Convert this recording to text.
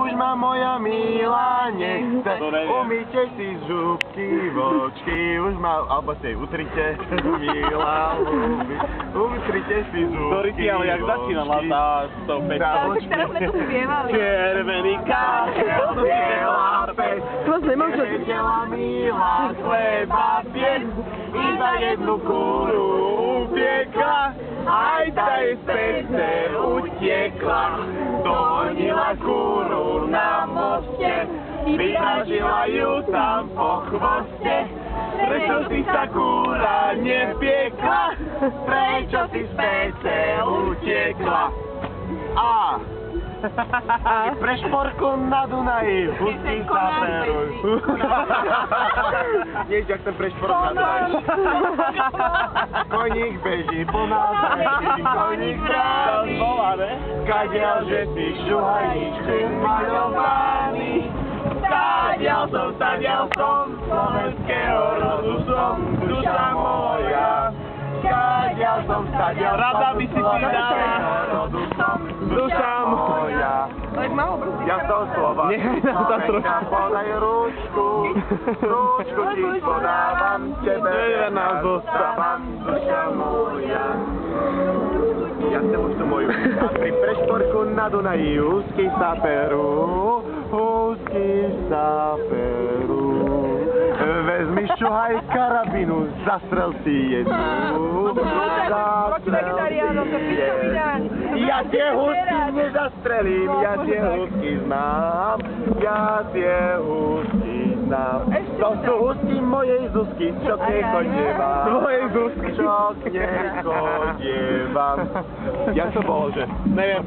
už ma moja milá nechce. Umýte si zúbky, vočky, už ma, alebo si utrite, milá ľúbi. Utrite si zúbky, Sorry ti, ale jak začínala tá s tou pečkou? Teraz sme tu spievali. Červený kašel, biela pec, nevedela milá chleba piec, iba jednu kúru upiekla, aj tá jej z pece utiekla. Dohonila kúru na moste, vyražila ju tam po chvoste. Prečo si sa kúra nepiekla? Prečo si z pece utiekla? A pre šporku na Dunaji, pustím sa peruj. Vieš, jak ten pre šporku na Dunaji. Koník beží po nás, koník bráni. Kadiaľ, že si šuhajničku maľovaný. Tadiaľ som, slovenského rodu som, duša moja. Tadiaľ som, Rada by si si dala. rodu som, duša moja. Tak malo brúsiť. Ja som Slovák. Nechaj nám tam trošku. Podaj rúčku ti podávam tebe. Neverná Zostávam, duša moja. Ja chcem už tú moju. A pri prešporku na Dunaji úzky sa perú. Vezmi šuhaj karabinu, zastrel si jednu. Ja tie husky nezastrelím, ja tie husky znám. To sú husky mojej Zuzky, čo k nej chodievam. Tvojej Zuzky. Čo k nej chodievam. Jak to bolo, že? Neviem,